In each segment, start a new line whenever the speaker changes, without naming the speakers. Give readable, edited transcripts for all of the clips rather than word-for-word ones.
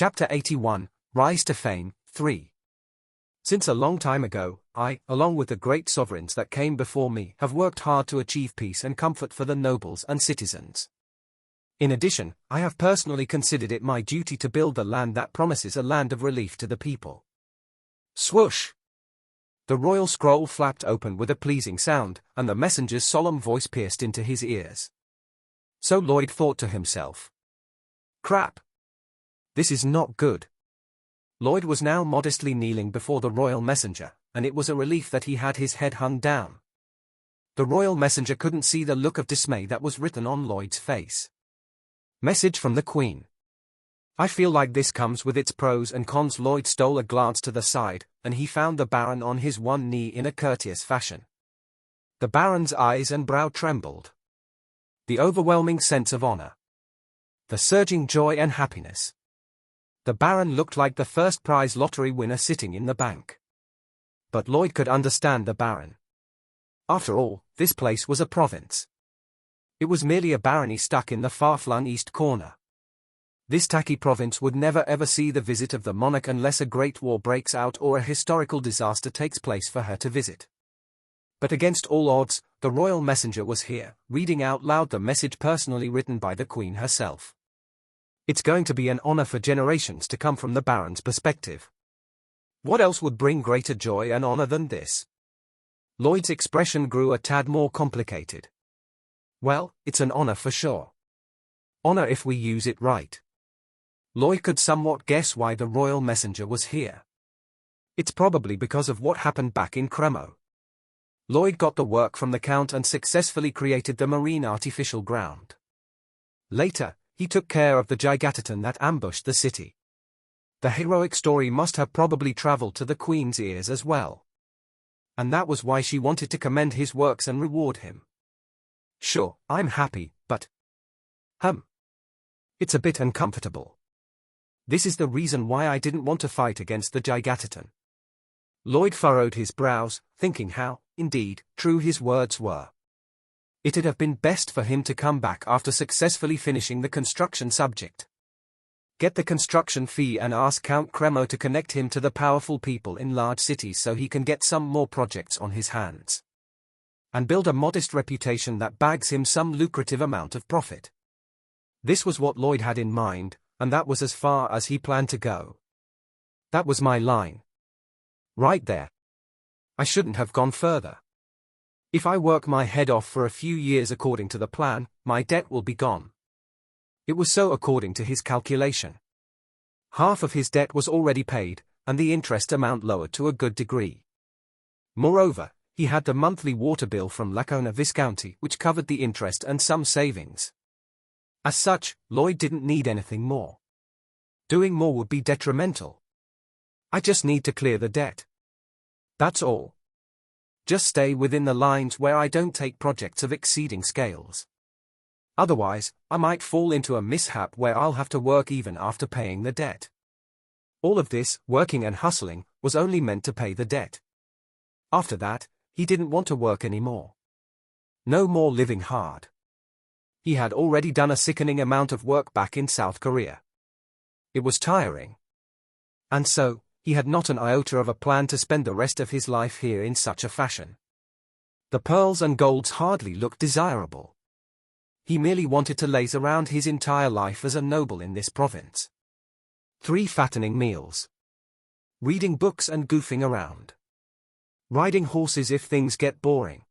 Chapter 81, Rise to Fame, 3. Since a long time ago, I, along with the great sovereigns that came before me, have worked hard to achieve peace and comfort for the nobles and citizens. In addition, I have personally considered it my duty to build the land that promises a land of relief to the people. Swoosh! The royal scroll flapped open with a pleasing sound, and the messenger's solemn voice pierced into his ears. So Lloyd thought to himself. Crap! This is not good. Lloyd was now modestly kneeling before the royal messenger, and it was a relief that he had his head hung down. The royal messenger couldn't see the look of dismay that was written on Lloyd's face. Message from the Queen. I feel like this comes with its pros and cons. Lloyd stole a glance to the side, and he found the Baron on his one knee in a courteous fashion. The Baron's eyes and brow trembled. The overwhelming sense of honor. The surging joy and happiness. The Baron looked like the first prize lottery winner sitting in the bank. But Lloyd could understand the Baron. After all, this place was a province. It was merely a barony stuck in the far-flung east corner. This tacky province would never ever see the visit of the monarch unless a great war breaks out or a historical disaster takes place for her to visit. But against all odds, the royal messenger was here, reading out loud the message personally written by the Queen herself. It's going to be an honor for generations to come from the Baron's perspective. What else would bring greater joy and honor than this? Lloyd's expression grew a tad more complicated. Well, it's an honor for sure. Honor if we use it right. Lloyd could somewhat guess why the royal messenger was here. It's probably because of what happened back in Cremo. Lloyd got the work from the Count and successfully created the marine artificial ground. Later, he took care of the Gigatitan that ambushed the city. The heroic story must have probably traveled to the Queen's ears as well. And that was why she wanted to commend his works and reward him. Sure, I'm happy, but... It's a bit uncomfortable. This is the reason why I didn't want to fight against the Gigatitan. Lloyd furrowed his brows, thinking how, indeed, true his words were. It'd have been best for him to come back after successfully finishing the construction subject. Get the construction fee and ask Count Cremo to connect him to the powerful people in large cities so he can get some more projects on his hands. And build a modest reputation that bags him some lucrative amount of profit. This was what Lloyd had in mind, and that was as far as he planned to go. That was my line. Right there. I shouldn't have gone further. If I work my head off for a few years according to the plan, my debt will be gone. It was so according to his calculation. Half of his debt was already paid, and the interest amount lowered to a good degree. Moreover, he had the monthly water bill from Lacona Viscounty which covered the interest and some savings. As such, Lloyd didn't need anything more. Doing more would be detrimental. I just need to clear the debt. That's all. Just stay within the lines where I don't take projects of exceeding scales. Otherwise, I might fall into a mishap where I'll have to work even after paying the debt. All of this, working and hustling, was only meant to pay the debt. After that, he didn't want to work anymore. No more living hard. He had already done a sickening amount of work back in South Korea. It was tiring. And so, he had not an iota of a plan to spend the rest of his life here in such a fashion. The pearls and golds hardly looked desirable. He merely wanted to laze around his entire life as a noble in this province. 3 fattening meals. Reading books and goofing around. Riding horses if things get boring.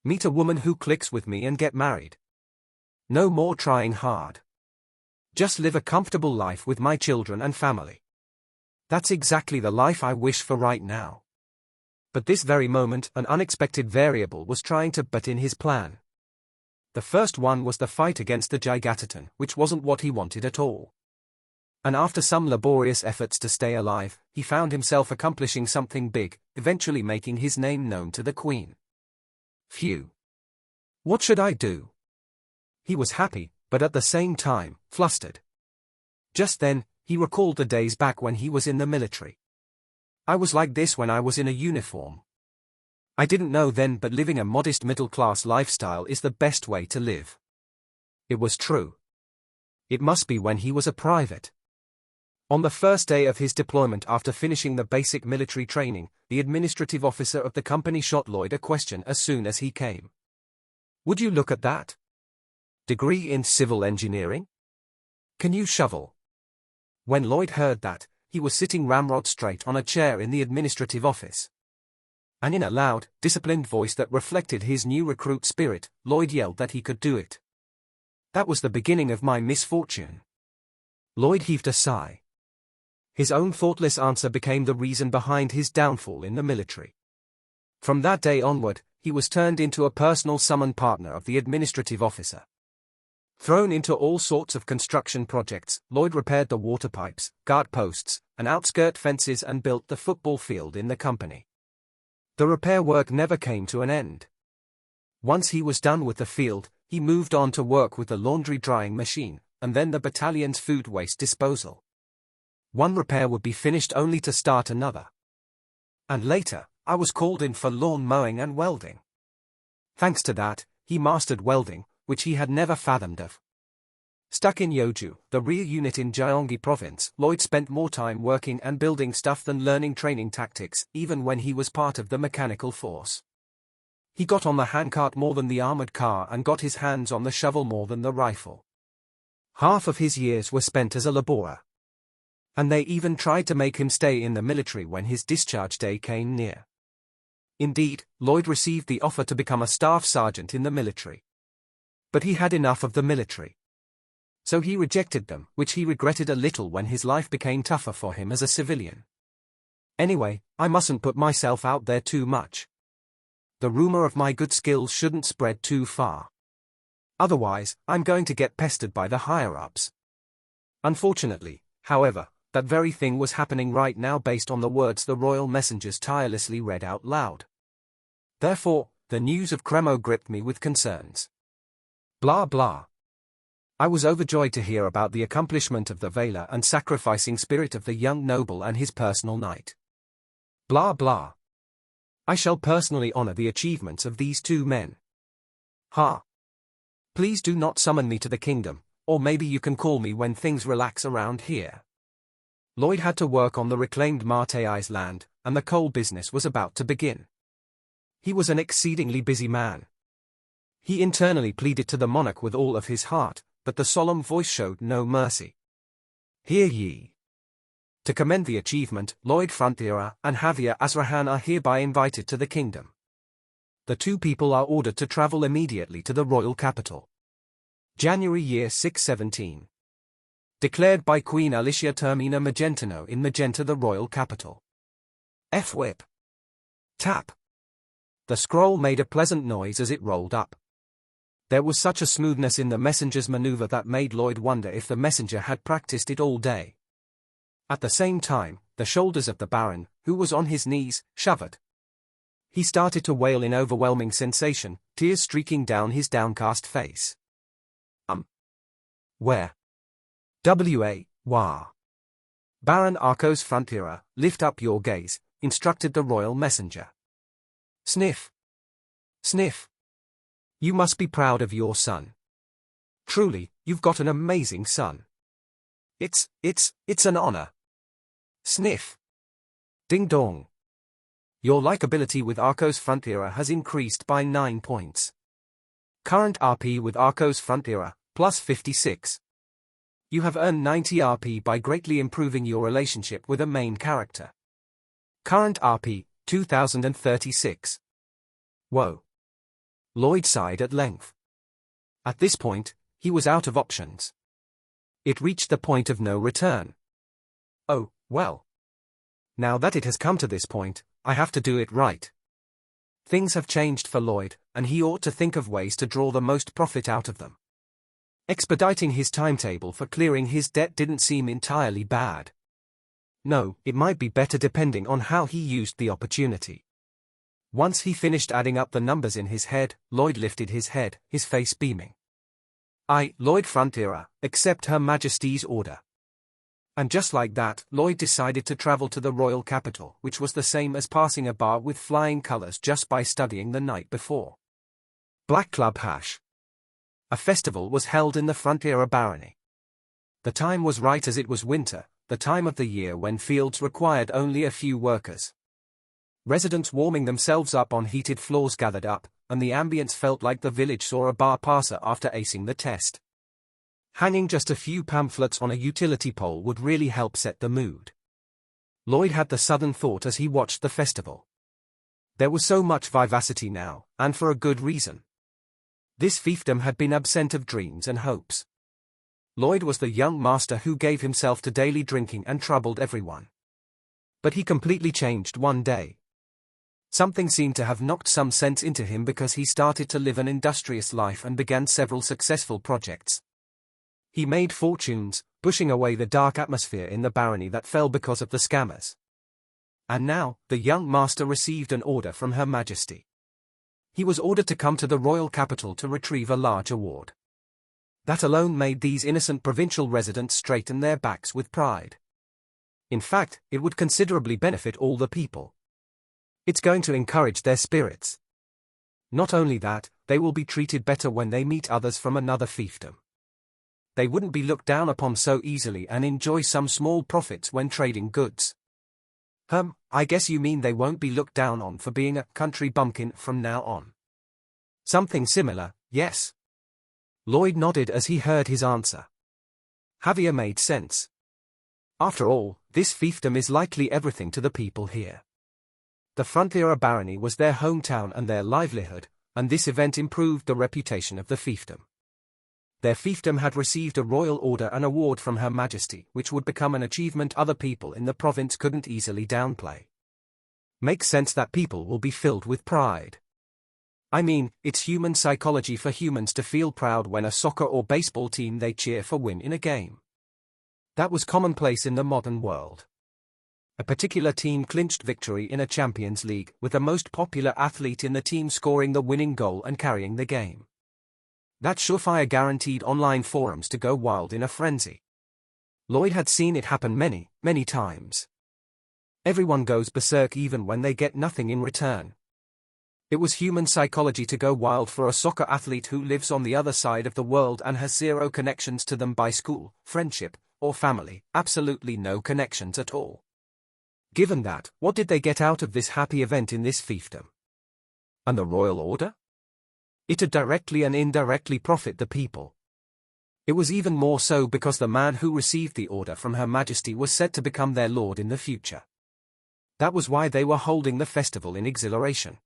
Meet a woman who clicks with me and get married. No more trying hard. Just live a comfortable life with my children and family. That's exactly the life I wish for right now. But this very moment, an unexpected variable was trying to butt in his plan. The first one was the fight against the Gigatitan, which wasn't what he wanted at all. And after some laborious efforts to stay alive, he found himself accomplishing something big, eventually making his name known to the Queen. Phew. What should I do? He was happy, but at the same time, flustered. Just then, he recalled the days back when he was in the military. I was like this when I was in a uniform. I didn't know then, but living a modest middle-class lifestyle is the best way to live. It was true. It must be when he was a private. On the first day of his deployment after finishing the basic military training, the administrative officer of the company shot Lloyd a question as soon as he came. "Would you look at that? Degree in civil engineering? Can you shovel?" When Lloyd heard that, he was sitting ramrod straight on a chair in the administrative office. And in a loud, disciplined voice that reflected his new recruit spirit, Lloyd yelled that he could do it. "That was the beginning of my misfortune." Lloyd heaved a sigh. His own thoughtless answer became the reason behind his downfall in the military. From that day onward, he was turned into a personal summon partner of the administrative officer. Thrown into all sorts of construction projects, Lloyd repaired the water pipes, guard posts, and outskirt fences and built the football field in the company. The repair work never came to an end. Once he was done with the field, he moved on to work with the laundry drying machine, and then the battalion's food waste disposal. One repair would be finished only to start another. And later, I was called in for lawn mowing and welding. Thanks to that, he mastered welding, which he had never fathomed of. Stuck in Yeoju, the rear unit in Gyeonggi province, Lloyd spent more time working and building stuff than learning training tactics, even when he was part of the mechanical force. He got on the handcart more than the armored car and got his hands on the shovel more than the rifle. Half of his years were spent as a laborer. And they even tried to make him stay in the military when his discharge day came near. Indeed, Lloyd received the offer to become a staff sergeant in the military. But he had enough of the military. So he rejected them, which he regretted a little when his life became tougher for him as a civilian. Anyway, I mustn't put myself out there too much. The rumor of my good skills shouldn't spread too far. Otherwise, I'm going to get pestered by the higher-ups. Unfortunately, however, that very thing was happening right now based on the words the royal messengers tirelessly read out loud. Therefore, the news of Cremo gripped me with concerns. Blah blah. I was overjoyed to hear about the accomplishment of the valor and sacrificing spirit of the young noble and his personal knight. Blah blah. I shall personally honor the achievements of these two men. Ha. Please do not summon me to the kingdom, or maybe you can call me when things relax around here. Lloyd had to work on the reclaimed Marteai's land, and the coal business was about to begin. He was an exceedingly busy man. He internally pleaded to the monarch with all of his heart, but the solemn voice showed no mercy. Hear ye. To commend the achievement, Lloyd Frontiera and Javier Azrahan are hereby invited to the kingdom. The two people are ordered to travel immediately to the royal capital. January year 617. Declared by Queen Alicia Termina Magentano in Magenta, the royal capital. F-whip. Tap. The scroll made a pleasant noise as it rolled up. There was such a smoothness in the messenger's maneuver that made Lloyd wonder if the messenger had practiced it all day. At the same time, the shoulders of the Baron, who was on his knees, shivered. He started to wail in overwhelming sensation, tears streaking down his downcast face. Where? Wah. Baron Arcos Frontiera, lift up your gaze, instructed the royal messenger. Sniff. Sniff. You must be proud of your son. Truly, you've got an amazing son. It's an honor. Sniff. Ding dong. Your likability with Arcos Frontiera has increased by 9 points. Current RP with Arcos Frontiera, plus 56. You have earned 90 RP by greatly improving your relationship with a main character. Current RP, 2036. Whoa. Lloyd sighed at length. At this point, he was out of options. It reached the point of no return. Oh, well. Now that it has come to this point, I have to do it right. Things have changed for Lloyd, and he ought to think of ways to draw the most profit out of them. Expediting his timetable for clearing his debt didn't seem entirely bad. No, it might be better depending on how he used the opportunity. Once he finished adding up the numbers in his head, Lloyd lifted his head, his face beaming. I, Lloyd Frontiera, accept Her Majesty's order. And just like that, Lloyd decided to travel to the royal capital, which was the same as passing a bar with flying colors just by studying the night before. Black Club Hash. A festival was held in the Frontiera barony. The time was right as it was winter, the time of the year when fields required only a few workers. Residents warming themselves up on heated floors gathered up, and the ambience felt like the village saw a bar passer after acing the test. Hanging just a few pamphlets on a utility pole would really help set the mood. Lloyd had the sudden thought as he watched the festival. There was so much vivacity now, and for a good reason. This fiefdom had been absent of dreams and hopes. Lloyd was the young master who gave himself to daily drinking and troubled everyone. But he completely changed one day. Something seemed to have knocked some sense into him because he started to live an industrious life and began several successful projects. He made fortunes, pushing away the dark atmosphere in the barony that fell because of the scammers. And now, the young master received an order from Her Majesty. He was ordered to come to the royal capital to retrieve a large award. That alone made these innocent provincial residents straighten their backs with pride. In fact, it would considerably benefit all the people. It's going to encourage their spirits. Not only that, they will be treated better when they meet others from another fiefdom. They wouldn't be looked down upon so easily and enjoy some small profits when trading goods. I guess you mean they won't be looked down on for being a country bumpkin from now on. Something similar, yes. Lloyd nodded as he heard his answer. Javier made sense. After all, this fiefdom is likely everything to the people here. The Frontier barony was their hometown and their livelihood, and this event improved the reputation of the fiefdom. Their fiefdom had received a royal order and award from Her Majesty, which would become an achievement other people in the province couldn't easily downplay. Makes sense that people will be filled with pride. I mean, it's human psychology for humans to feel proud when a soccer or baseball team they cheer for win in a game. That was commonplace in the modern world. A particular team clinched victory in a Champions League, with the most popular athlete in the team scoring the winning goal and carrying the game. That surefire guaranteed online forums to go wild in a frenzy. Lloyd had seen it happen many, many times. Everyone goes berserk even when they get nothing in return. It was human psychology to go wild for a soccer athlete who lives on the other side of the world and has zero connections to them by school, friendship, or family, absolutely no connections at all. Given that, what did they get out of this happy event in this fiefdom? And the royal order? It'd directly and indirectly profit the people. It was even more so because the man who received the order from Her Majesty was said to become their lord in the future. That was why they were holding the festival in exhilaration.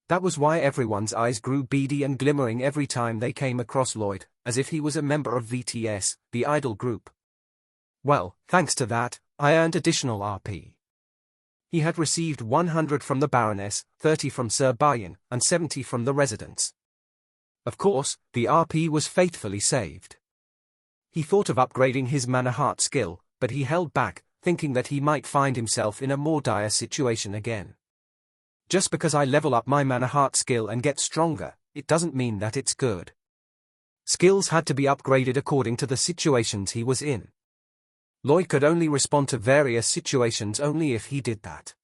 That was why everyone's eyes grew beady and glimmering every time they came across Lloyd, as if he was a member of VTS, the idol group. Well, thanks to that, I earned additional RP. He had received 100 from the Baroness, 30 from Sir Bayan, and 70 from the residents. Of course, the RP was faithfully saved. He thought of upgrading his mana-heart skill, but he held back, thinking that he might find himself in a more dire situation again. Just because I level up my mana-heart skill and get stronger, it doesn't mean that it's good. Skills had to be upgraded according to the situations he was in. Lloyd could only respond to various situations only if he did that.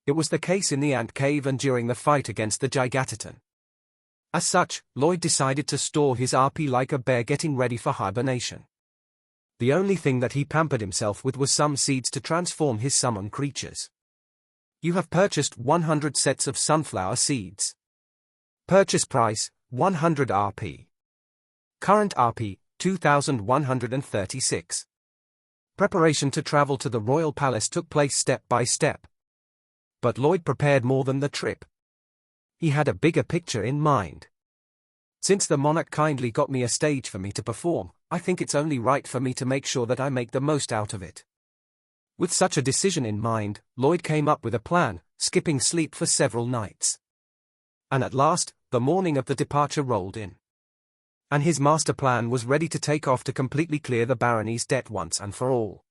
It was the case in the ant cave and during the fight against the Gigatitan. As such, Lloyd decided to store his RP like a bear getting ready for hibernation. The only thing that he pampered himself with was some seeds to transform his summon creatures. You have purchased 100 sets of sunflower seeds. Purchase price, 100 RP. Current RP, 2,136. Preparation to travel to the royal palace took place step by step. But Lloyd prepared more than the trip. He had a bigger picture in mind. Since the monarch kindly got me a stage for me to perform, I think it's only right for me to make sure that I make the most out of it. With such a decision in mind, Lloyd came up with a plan, skipping sleep for several nights. And at last, the morning of the departure rolled in. And his master plan was ready to take off to completely clear the barony's debt once and for all.